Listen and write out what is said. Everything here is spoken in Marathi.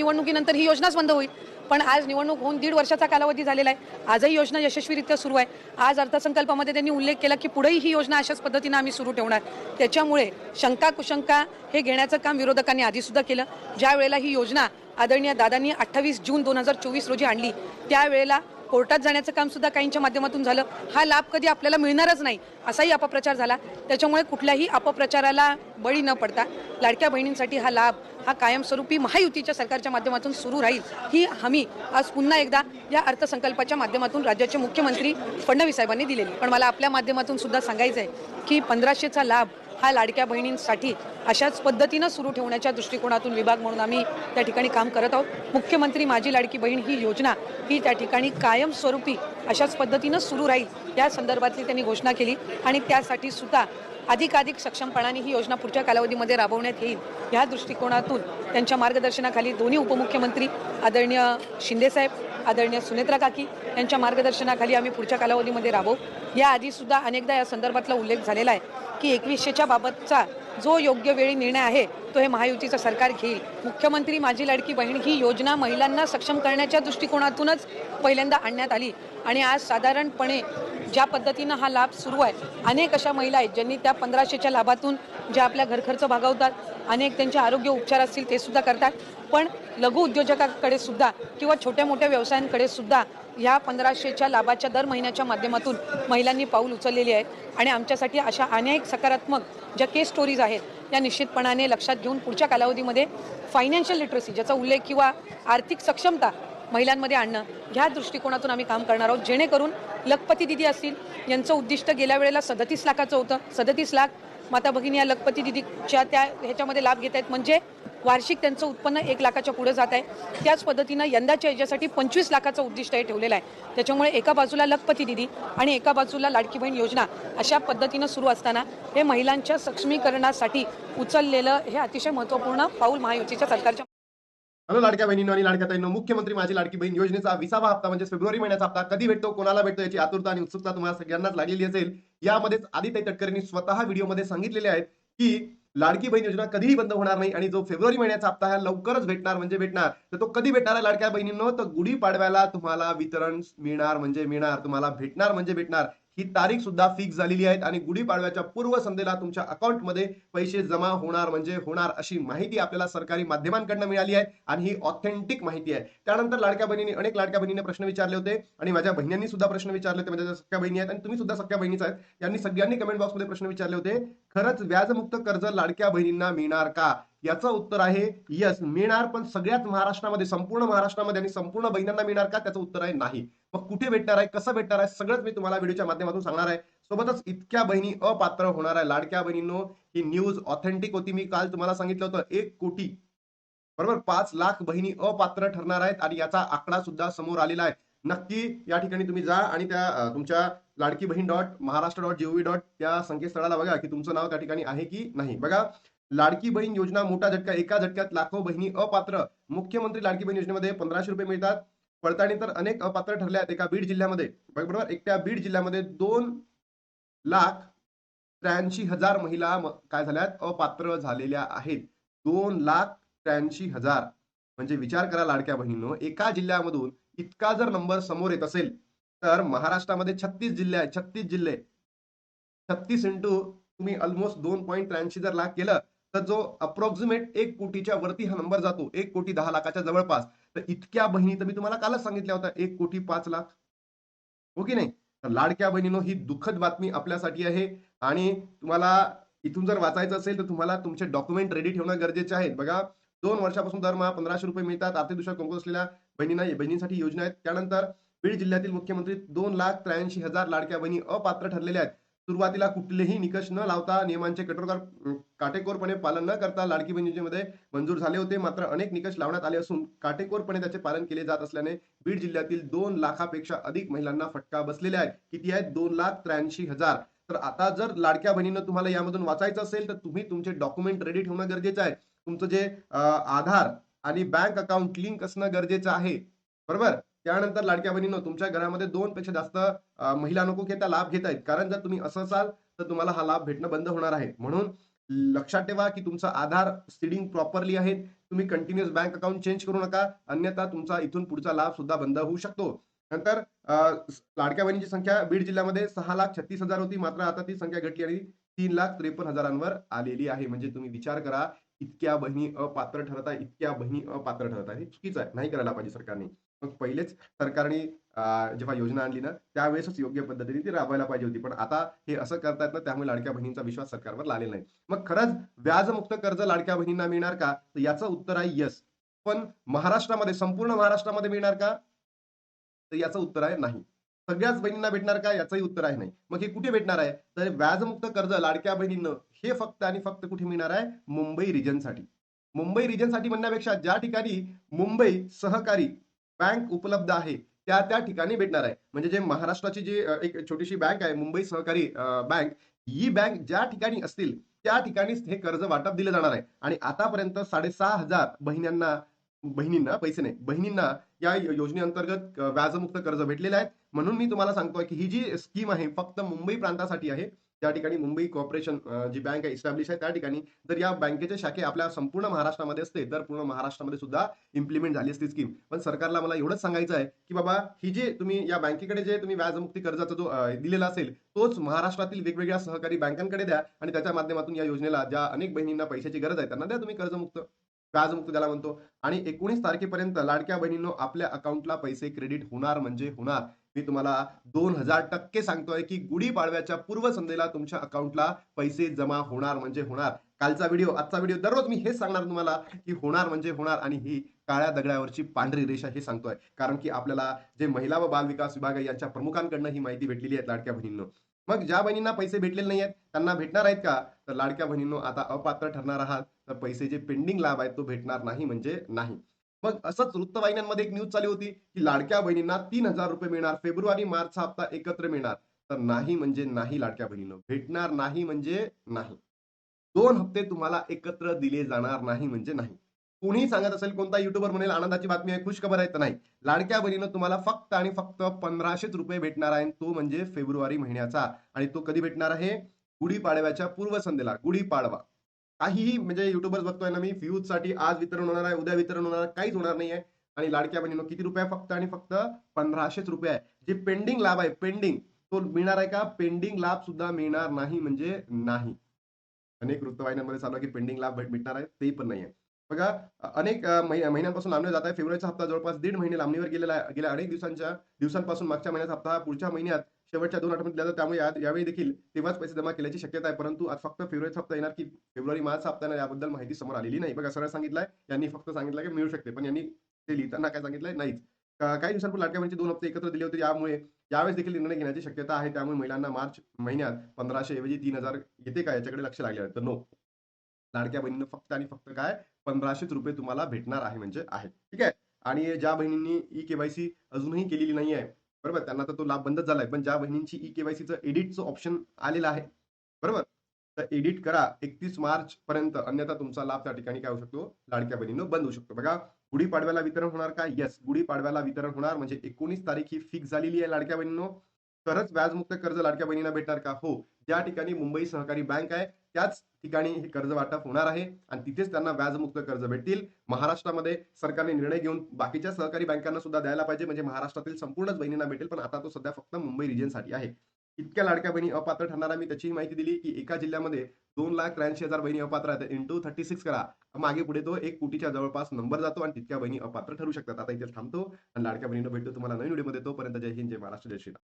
निवडणुकीनंतर ही योजनाच बंद होईल. पण आज निवडणूक होऊन 1.5 वर्षाचा कालावधी झालेला आहे. आजही योजना यशस्वीरित्या सुरू आहे. आज अर्थसंकल्पामध्ये त्यांनी उल्लेख केला की पुढेही ही योजना अशाच पद्धतीने आम्ही सुरू ठेवणार. त्याच्यामुळे शंका कुशंका हे घेण्याचं काम विरोधकांनी आधी सुद्धा केलं. ज्या वेळेला ही योजना आदरणीय दादांनी 28 जून 2024 रोजी आणली, त्यावेळेला कोर्टात जाण्याचं काम सुद्धा काहींच्या माध्यमातून झालं. हा लाभ कधी आपल्याला मिळणारच नाही असाही अपप्रचार झाला. त्याच्यामुळे कुठल्याही अपप्रचाराला बळी न पडता लाडक्या बहिणींसाठी हा लाभ हा कायमस्वरूपी महायुतीच्या सरकारच्या माध्यमातून सुरू राहील ही हमी आज पुन्हा एकदा या अर्थसंकल्पाच्या माध्यमातून राज्याचे मुख्यमंत्री फडणवीस साहेबांनी दिलेली. पण मला आपल्या माध्यमातून सुद्धा सांगायचं आहे की 1500चा लाभ हा लाडक्या बहिणींसाठी अशाच पद्धतीनं सुरू ठेवण्याच्या दृष्टिकोनातून विभाग म्हणून आम्ही त्या ठिकाणी काम करत आहोत. मुख्यमंत्री माझी लाडकी बहीण ही योजना ही त्या ठिकाणी कायमस्वरूपी अशाच पद्धतीनं सुरू राहील या संदर्भातली त्यांनी घोषणा केली आणि त्यासाठी सुद्धा अधिकाधिक सक्षमपणाने ही योजना पुढच्या कालावधीमध्ये राबवण्यात येईल या दृष्टिकोनातून त्यांच्या मार्गदर्शनाखाली दोन्ही उपमुख्यमंत्री आदरणीय शिंदेसाहेब, आदरणीय सुनेत्रा काकी यांच्या मार्गदर्शनाखाली आम्ही पुढच्या कालावधीमध्ये राबवू. याआधी सुद्धा अनेकदा या संदर्भातला उल्लेख झालेला आहे की 2100च्या बाबतचा जो योग्य वेळी निर्णय आहे तो हे महायुतीचं सरकार घेईल. मुख्यमंत्री माझी लाडकी बहीण ही योजना महिलांना सक्षम करण्याच्या दृष्टिकोनातूनच पहिल्यांदा आणण्यात आली आणि आज साधारणपणे ज्या पद्धतीनं हा लाभ सुरू आहे, अनेक अशा महिला आहेत ज्यांनी त्या 1500च्या लाभातून ज्या आपल्या घरखर्च भागवतात, अनेक त्यांचे आरोग्य उपचार असतील ते सुद्धा करतात. पण लघु उद्योजकांकडे सुद्धा किंवा छोट्या मोठ्या व्यवसायांकडे सुद्धा या 1500च्या लाभाच्या दर महिन्याच्या माध्यमातून महिलांनी पाऊल उचललेली आहे आणि आमच्यासाठी अशा अनेक सकारात्मक ज्या केस स्टोरीज आहेत त्या निश्चितपणाने लक्षात घेऊन पुढच्या कालावधीमध्ये फायनान्शियल लिटरसी ज्याचा उल्लेख किंवा आर्थिक सक्षमता महिलांमध्ये आणणं ह्या दृष्टिकोनातून आम्ही काम करणार आहोत. जेणेकरून लखपती दिदी असतील यांचं उद्दिष्ट गेल्या वेळेला 37 लाखाचं होतं. 37 लाख माता भगिनी या लखपती दिदीच्या त्या ह्याच्यामध्ये लाभ घेत आहेत, म्हणजे वार्षिक त्यांचं उत्पन्न 1 लाखाच्या पुढे जात आहे. त्याच पद्धतीनं यंदाच्या याच्यासाठी 25 लाखाचं उद्दिष्ट हे ठेवलेलं आहे. त्याच्यामुळे एका बाजूला लखपती दिदी आणि एका बाजूला लाडकी बहीण योजना अशा पद्धतीनं सुरू असताना हे महिलांच्या सक्षमीकरणासाठी उचललेलं हे अतिशय महत्त्वपूर्ण पाऊल महायुतीच्या सरकारच्या. हॅलो लाडक्या बहिणींनो आणि लाडक्या ताईंनो, मुख्यमंत्री माझी लाडकी बहीण योजनेचा 20वा हप्ता म्हणजे फेब्रुवारी महिन्याचा हप्ता कधी भेटतो, कोणाला भेटतो याची आतुरता आणि उत्सुकता तुम्हाला सगळ्यांनाच लागलेली असेल. यामध्येच आदिताई तटकरेंनी स्वतः व्हिडिओमध्ये सांगितलेले आहेत की लाडकी बहीण योजना कधीही बंद होणार नाही आणि जो फेब्रुवारी महिन्याचा हप्ता हा लवकरच भेटणार म्हणजे भेटणार. तर तो कधी भेटणार आहे लाडक्या बहिणींनो, तर गुढीपाडव्याला तुम्हाला वितरण मिळणार म्हणजे मिळणार, तुम्हाला भेटणार म्हणजे भेटणार. ही तारीख सुद्धा फिक्स झालेली आहे आणि गुढीपाडव्याच्या पूर्वसंध्येला तुमच्या अकाउंटमध्ये पैसे जमा होणार म्हणजे होणार अशी माहिती आपल्याला सरकारी माध्यमांकडून मिळाली आहे आणि ही ऑथेंटिक माहिती आहे. त्यानंतर अनेक लाडक्या बहिणीने प्रश्न विचारले होते आणि माझ्या बहिणींनी सुद्धा प्रश्न विचारले होते. माझ्या सख्या बहिणी आहेत आणि तुम्ही सुद्धा सख्या बहिणीच आहेत. यांनी सगळ्यांनी कमेंट बॉक्समध्ये प्रश्न विचारले होते, खरंच व्याजमुक्त कर्ज लाडक्या बहिणींना मिळणार का? याचं उत्तर आहे यस, मिळणार. पण सगळ्याच महाराष्ट्रामध्ये, संपूर्ण महाराष्ट्रामध्ये आणि संपूर्ण बहिणींना मिळणार का? त्याचं उत्तर आहे नाही. मग कुठे भेटणार आहे, कसं भेटणार आहे, सगळंच मी तुम्हाला व्हिडिओच्या माध्यमातून सांगणार आहे. सोबतच इतक्या बहिणी अपात्र होणार आहे लाडक्या बहिणींनो. ही न्यूज ऑथेंटिक होती. मी काल तुम्हाला सांगितलं होतं 1 कोटी बरोबर 5 लाख बहिणी अपात्र ठरणार आहेत आणि याचा आकडा सुद्धा समोर आलेला आहे. नक्की या ठिकाणी तुम्ही जा आणि त्या तुमच्या लाडकी बहीण .महाराष्ट्र.gov. त्या संकेतस्थळाला बघा की तुमचं नाव त्या ठिकाणी आहे की नाही. बघा, लाडकी बहीण योजना मोठा झटका, एका झटक्यात लाखो बहिणी अपात्र. मुख्यमंत्री लाडकी बहीण योजनेमध्ये 1500 रुपये मिळतात. पडताळणी तर अनेक अपात्र ठरले आहेत. एका बीड जिल्ह्यामध्ये बरोबर, एकट्या बीड जिल्ह्यामध्ये 2,83,000 महिला काय झाल्यात, अपात्र झालेल्या आहेत. 2,83,000 म्हणजे विचार करा लाडक्या बहिणींनो, एका जिल्ह्यामधून इतका जर नंबर समोर येत असेल तर महाराष्ट्रामध्ये 36 जिल्हे आहेत. 36 जिल्हे, 36 इंटू तुम्ही ऑलमोस्ट 2.83 जर लाख केलं तर जो अप्रॉक्सिमेट 1 कोटीच्या वरती हा नंबर जातो. 1 कोटी 10 लाखाच्या जवळपास. तर इतक्या बहिणी तर मी तुम्हाला कालच सांगितल्या होत्या, 1 कोटी 5 लाख, हो की नाही? तर लाडक्या बहिणींनो, ही दुःखद बातमी आपल्यासाठी आहे आणि तुम्हाला इथून जर वाचायचं असेल तर तुम्हाला तुमचे डॉक्युमेंट रेडी ठेवणं गरजेचे आहे. बघा, 2 वर्षापासून दरमहा 1500 रुपये मिळतात. आर्थिकदृष्ट्या कमकुवत असलेल्या बहिणींसाठी योजना आहेत. त्यानंतर बीड जिल्ह्यातील मुख्यमंत्री 2,83,000 लाडक्या बहिणी अपात्र ठरलेल्या आहेत. सुरुवातीला कुठलेही निकष न लावता, नियमांचे काटेकोरपणे पालन न करता लाडकी बहीण योजनेमध्ये मंजूर झाले होते. मात्र अनेक निकष लावण्यात आले असून काटेकोरपणे त्याचे पालन केले जात असल्याने बीड जिल्ह्यातील 2 लाखापेक्षा अधिक महिलांना फटका बसलेला आहे. किती आहेत? 2,83,000. तर आता जर लाडक्या बहिणींना तुम्हाला यामधून वाचायचं असेल तर तुम्ही तुमचे डॉक्युमेंट रेडी ठेवणं गरजेचं आहे. तुमचं जे आधार आणि बँक अकाउंट लिंक असणं गरजेचं आहे, बरोबर. त्यानंतर लाडक्या बहिणींनो, तुमच्या घरामध्ये 2 पेक्षा जास्त महिला नको की त्या लाभ घेत आहेत. कारण जर तुम्ही असं असाल तर तुम्हाला हा लाभ भेटणं बंद होणार आहे. म्हणून लक्षात ठेवा की तुमचा आधार सीडिंग प्रॉपरली आहे. तुम्ही कंटिन्युअस बँक अकाउंट चेंज करू नका, अन्यथा तुमचा इथून पुढचा लाभ सुद्धा बंद होऊ शकतो. नंतर लाडक्या बहिणीची संख्या बीड जिल्ह्यामध्ये 6,36,000 होती, मात्र आता ती संख्या घटली आणि 3,53,000 आलेली आहे. म्हणजे तुम्ही विचार करा, इतक्या बहिणी अपात्र ठरत आहे, इतक्या बहिणी अपात्र ठरत आहे. हे चुकीचं आहे, नाही करायला पाहिजे सरकारने. मग पहिलेच सरकारने जेव्हा योजना आणली ना, त्यावेळेसच योग्य पद्धतीने ती राबवायला पाहिजे होती. पण आता हे असं करतायत ना, त्यामुळे लाडक्या बहिणींचा विश्वास सरकारवर आलेला नाही. मग खरंच व्याजमुक्त कर्ज लाडक्या बहिणींना मिळणार का? तर याचं उत्तर आहे येस. पण महाराष्ट्रामध्ये, संपूर्ण महाराष्ट्रामध्ये मिळणार का? तर याचं उत्तर आहे नाही. सगळ्याच बहिणींना भेटणार का? याचंही उत्तर आहे नाही. मग हे कुठे भेटणार आहे? तर व्याजमुक्त कर्ज लाडक्या बहिणींना हे फक्त आणि फक्त कुठे मिळणार आहे? मुंबई रिजनसाठी. मुंबई रिजनसाठी म्हणण्यापेक्षा ज्या ठिकाणी मुंबई सहकारी बँक उपलब्ध आहे, त्या ठिकाणी भेटणार आहे. म्हणजे जे महाराष्ट्राची जी एक छोटीशी बँक आहे, मुंबई सहकारी बँक, ही बँक ज्या ठिकाणी असतील, त्या ठिकाणीच हे कर्ज वाटप दिलं जाणार आहे. आणि आतापर्यंत 6,500 बहिणींना पैसे नाही, बहिणींना या योजनेअंतर्गत व्याजमुक्त कर्ज भेटलेले आहेत. म्हणून मी तुम्हाला सांगतोय की ही जी स्कीम आहे फक्त मुंबई प्रांतासाठी आहे. त्या ठिकाणी मुंबई कॉर्पोरेशन जी बँक आहे इस्टॅब्लिश आहे, त्या ठिकाणी जर या बँकेचे शाखे आपल्या संपूर्ण महाराष्ट्रामध्ये असते, तर पूर्ण महाराष्ट्रामध्ये सुद्धा इम्प्लिमेंट झाली असती स्कीम. पण सरकारला मला एवढंच सांगायचं आहे की बाबा, ही जे तुम्ही या बँकेकडे जे तुम्ही व्याजमुक्ती कर्जाचा जो दिलेला असेल, तोच महाराष्ट्रातील वेगवेगळ्या सहकारी बँकांकडे द्या आणि त्याच्या माध्यमातून या योजनेला ज्या अनेक बहिणींना पैशाची गरज आहे त्यांना द्या तुम्ही कर्जमुक्त, व्याजमुक्त ज्याला म्हणतो. आणि 19 तारखेपर्यंत लाडक्या बहिणींनो आपल्या अकाउंटला पैसे क्रेडिट होणार म्हणजे होणार. मी तुम्हाला 2000% सांगतोय की गुढीपाडव्याच्या पूर्वसंध्येला तुमच्या अकाउंटला पैसे जमा होणार म्हणजे होणार. कालचा व्हिडिओ, आजचा व्हिडिओ, दररोज मी हेच सांगणार तुम्हाला की होणार म्हणजे होणार. आणि ही काळ्या दगडावरची पांढरी रेषा हे सांगतोय, कारण की आपल्याला जे महिला व बाल विकास विभाग आहे यांच्या प्रमुखांकडनं ही माहिती भेटलेली आहे लाडक्या बहिणींनो. मग ज्या बहिणींना पैसे भेटलेले नाही आहेत त्यांना भेटणार आहेत का? तर लाडक्या बहिणींनो आता अपात्र ठरणार आहात, तर पैसे जे पेंडिंग लाभ आहेत तो भेटणार नाही म्हणजे नाही. मग असंच वृत्तवाहिन्यांमध्ये एक न्यूज चालू होती की लाडक्या बहिणींना 3,000 रुपये मिळणार, फेब्रुवारी मार्चचा हप्ता एकत्र मिळणार. तर नाही म्हणजे नाही लाडक्या बहिणींनो, भेटणार नाही म्हणजे नाही. 2 हप्ते तुम्हाला एकत्र दिले जाणार नाही म्हणजे नाही. कोणीही सांगत असेल, कोणता युट्यूबर म्हणेल आनंदाची बातमी आहे, खुश खबर आहे, तर नाही. लाडक्या बहिणीनं तुम्हाला फक्त आणि फक्त 1,500 रुपये भेटणार आहे, तो म्हणजे फेब्रुवारी महिन्याचा. आणि तो कधी भेटणार आहे? गुढीपाडव्याच्या पूर्वसंध्येला, गुढीपाडवा. काहीही म्हणजे युट्यूबर्स बघतोय ना मी, व्ह्यूजसाठी आज वितरण होणार आहे, उद्या वितरण होणार आहे, काहीच होणार नाहीये. आणि लाडक्या बहिणीनं किती रुपये? फक्त आणि फक्त 1,500 रुपये आहे. जे पेंडिंग लाभ आहे, पेंडिंग, तो मिळणार आहे का? पेंडिंग लाभ सुद्धा मिळणार नाही म्हणजे नाही. अनेक वृत्तवाहिन्यांमध्ये चालू आहे की पेंडिंग लाभ भेटणार आहे, ते पण नाहीये. बघा, अनेक महिन्यांपासून लांबला जात आहे. फेब्रुवारीचा हप्ता जवळपास 1.5 महिने लांबणीवर गेलेला आहे. गेल्या अनेक दिवसांपासून मागच्या महिन्याचा हप्ता हा पुढच्या महिन्यात शेवटच्या 2 आठवड्यात दिला जातो. त्यामुळे यावेळी देखील तेव्हाच पैसे जमा केल्याची शक्यता आहे. परंतु आज फक्त फेब्रुवारीचा हप्ता येणार की फेब्रुवारी मार्चचा हप्ता येणार याबद्दल माहिती समोर आलेली नाही. बघा, सरळ सांगितलंय, यांनी फक्त सांगितलं की मिळू शकते, पण यांनी ते लिहिताना काय सांगितलंय? नाहीच. काही दिवसांपूर्वी लाडक्या बहिणीचे 2 हप्ते एकत्र दिले होते, यामुळे यावेळेस देखील निर्णय घेण्याची शक्यता आहे. त्यामुळे महिलांना मार्च महिन्यात 1,500 ऐवजी 3,000 येते का, याच्याकडे लक्ष लागले आहे. तर नो, लाडक्या बहिणीनं फक्त आणि फक्त काय 1,500 रुपये तुम्हाला भेटणार आहे म्हणजे आहे. ठीक आहे. आणि ज्या बहिणींनी ई-केवायसी अजूनही केलेली नाही आहे, बरोबर, त्यांना तर तो लाभ बंदच झालाय. पण ज्या बहिणींची ई-केवायसीचं एडिटचं ऑप्शन आलेलं आहे, बरोबर, तर एडिट करा 31 मार्च पर्यंत, अन्यथा तुमचा लाभ त्या ठिकाणी काय होऊ शकतो? लाडक्या बहिणीनं बंद होऊ शकतो. बघा, गुढीपाडव्याला वितरण होणार का? येस, गुढीपाडव्याला वितरण होणार. म्हणजे 19 तारीख ही फिक्स झालेली आहे लाडक्या बहिणींनो. तरच व्याजमुक्त कर्ज लाडक्या बहिणींना भेटणार का? हो. ज्या ठिकाणी मुंबई सहकारी बँक आहे, त्याच ठिकाणी हे कर्ज वाटप होणार आहे आणि तिथेच त्यांना व्याजमुक्त कर्ज भेटतील. महाराष्ट्रामध्ये सरकारने निर्णय घेऊन बाकीच्या सहकारी बँकांना सुद्धा द्यायला पाहिजे, म्हणजे महाराष्ट्रातील संपूर्णच बहिणींना भेटेल. पण आता तो सध्या फक्त मुंबई रिजनसाठी आहे. इतक्या लाडक्या बहिणी अपात्र ठरणार. मी त्याचीही माहिती दिली की एका जिल्ह्यामध्ये 2,83,000 बहिणी अपात्र आहेत. इंटू 36 करा, मागे पुढे तो 1 कोटीच्या जवळपास नंबर जातो आणि तितक्या बहिणी अपात्र ठरू शकतात. आता इथे थांबतो आणि लाडक्या बहिणींना भेटतो तुम्हाला नवीन व्हिडिओमध्ये. तोपर्यंत जय हिंद, जय महाराष्ट्र, जय श्रीराम.